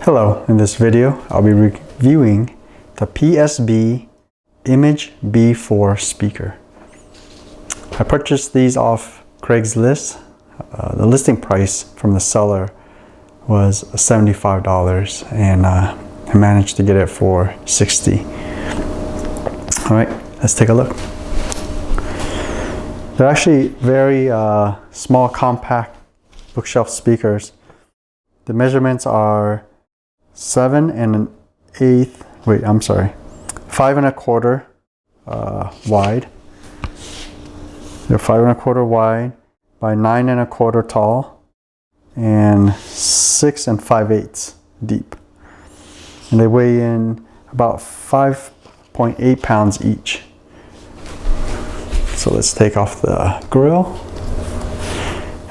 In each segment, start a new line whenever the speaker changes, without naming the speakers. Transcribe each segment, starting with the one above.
Hello, in this video I'll be reviewing the PSB Image B4 speaker. I purchased these off Craigslist. The listing price from the seller was $75 and I managed to get it for $60. Alright, let's take a look. They're actually very small, compact bookshelf speakers. The measurements are 5 1/4 wide. They're 5 1/4 wide by 9 1/4 tall and 6 5/8 deep. And they weigh in about 5.8 pounds each. So let's take off the grill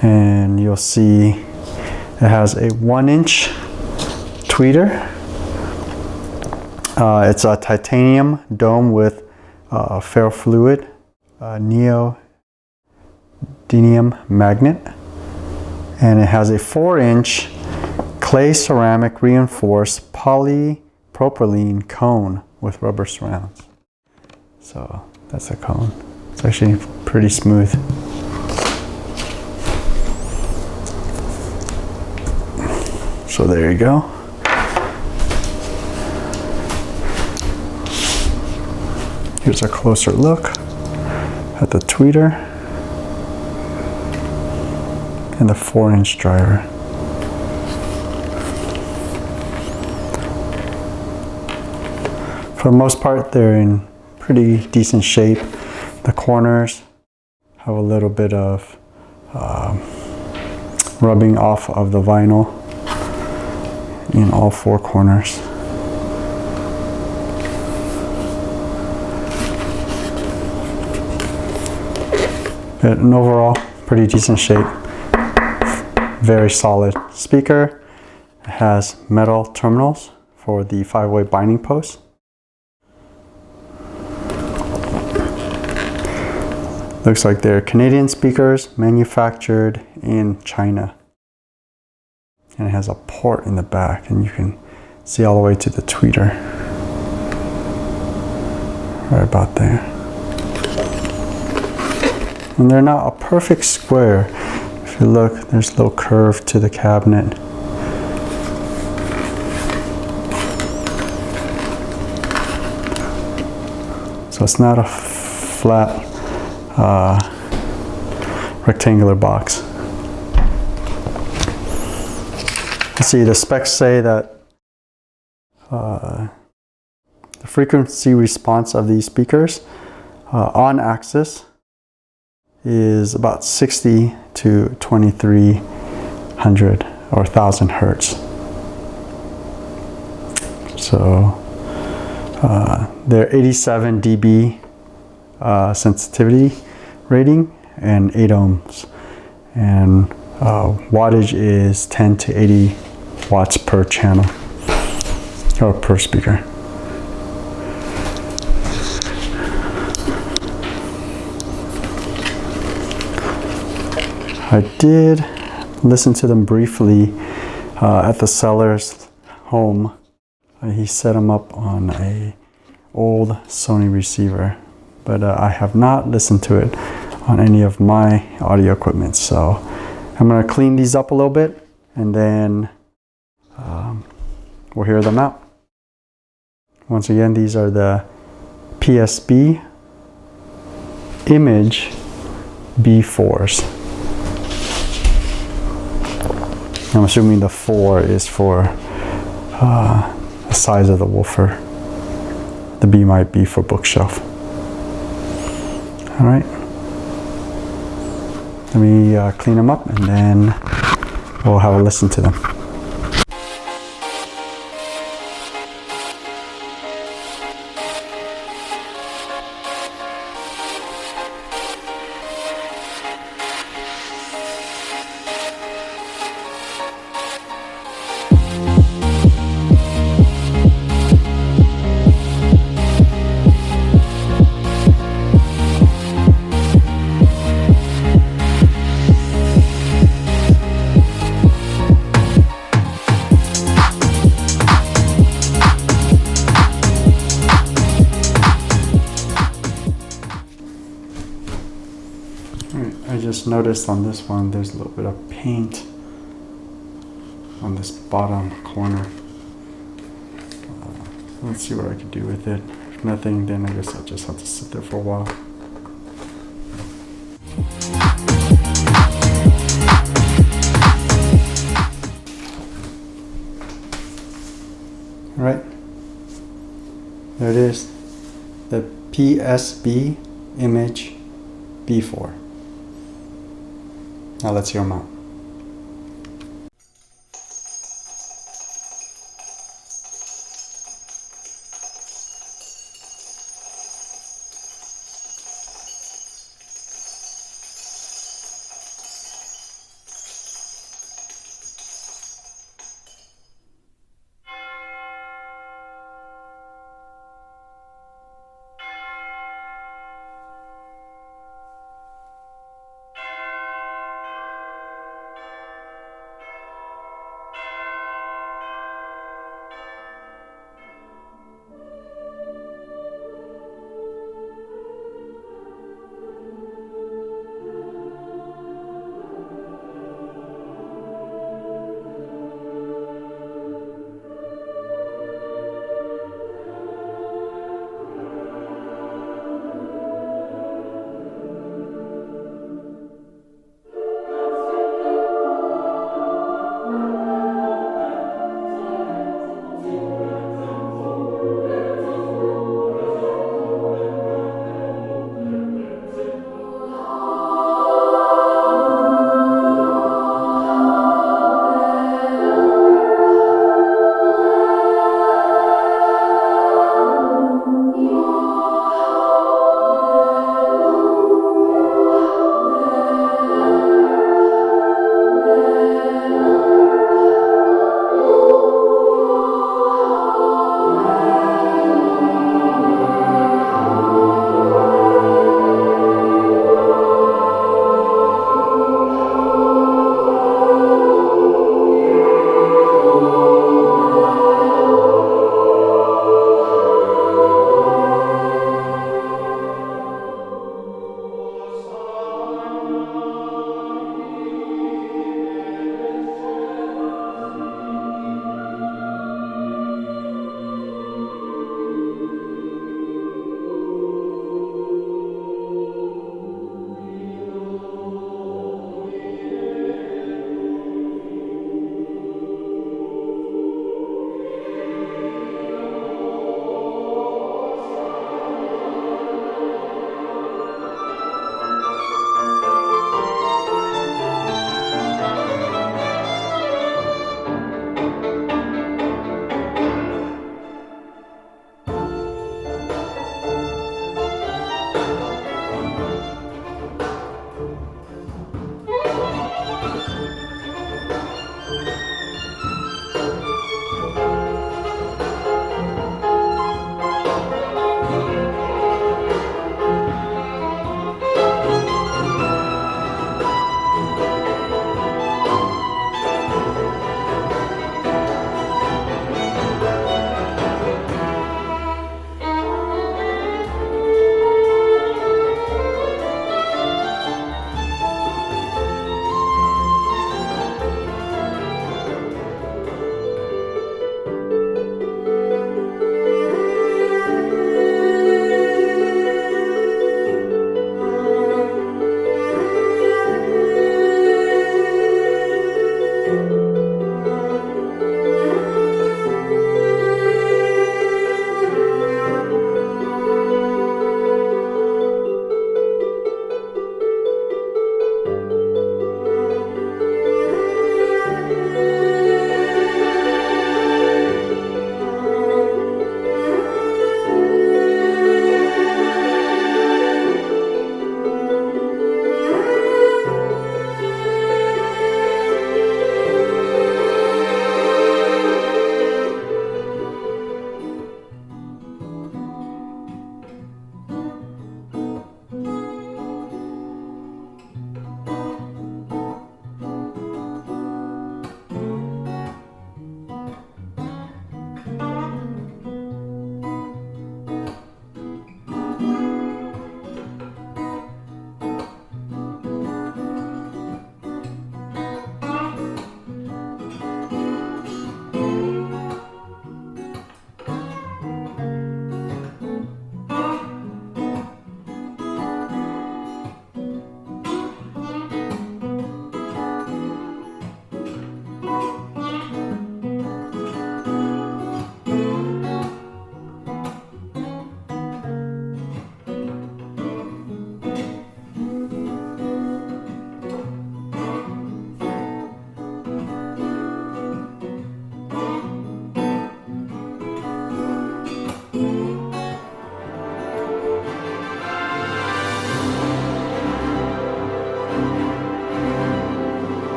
and you'll see it has a 1-inch tweeter. It's a titanium dome with ferrofluid neodymium magnet, and it has a 4-inch clay ceramic reinforced polypropylene cone with rubber surrounds. So that's a cone. It's actually pretty smooth. So there you go. Here's a closer look at the tweeter and the 4-inch driver. For the most part, they're in pretty decent shape. The corners have a little bit of rubbing off of the vinyl in all 4 corners. But in overall, pretty decent shape. Very solid speaker. It has metal terminals for the 5-way binding post. Looks like they're Canadian speakers manufactured in China. And it has a port in the back and you can see all the way to the tweeter. Right about there. And they're not a perfect square. If you look, there's a little curve to the cabinet. So it's not a flat rectangular box. Let's see, the specs say that the frequency response of these speakers on axis is about 60 to 2300 or 1000 hertz. So they're 87 dB sensitivity rating and 8 ohms, and wattage is 10 to 80 watts per channel or per speaker. I did listen to them briefly at the seller's home. He set them up on a old Sony receiver, but I have not listened to it on any of my audio equipment. So I'm going to clean these up a little bit and then we'll hear them out. Once again, these are the PSB Image B4s. I'm assuming the 4 is for the size of the woofer. The B might be for bookshelf. All right. Let me clean them up and then we'll have a listen to them. just noticed on this one there's a little bit of paint on this bottom corner. Let's see what I can do with it. If nothing, then I guess I'll just have to sit there for a while. Alright, there it is, the PSB Image B4. Now let's hear them out.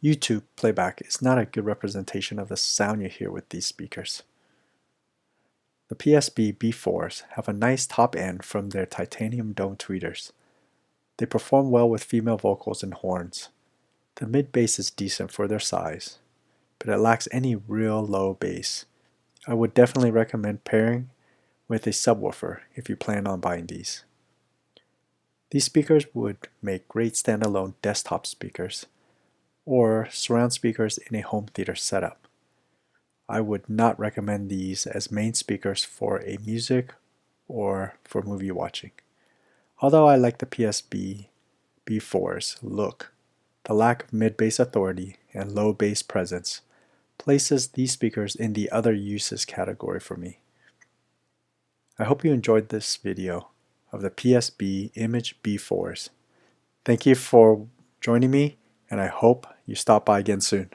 YouTube playback is not a good representation of the sound you hear with these speakers. The PSB B4s have a nice top end from their titanium dome tweeters. They perform well with female vocals and horns. The mid bass is decent for their size, but it lacks any real low bass. I would definitely recommend pairing with a subwoofer if you plan on buying these. These speakers would make great standalone desktop speakers or surround speakers in a home theater setup. I would not recommend these as main speakers for a music or for movie watching. Although I like the PSB B4's look, the lack of mid-bass authority and low bass presence places these speakers in the other uses category for me. I hope you enjoyed this video of the PSB Image B4s. Thank you for joining me, and I hope you stop by again soon.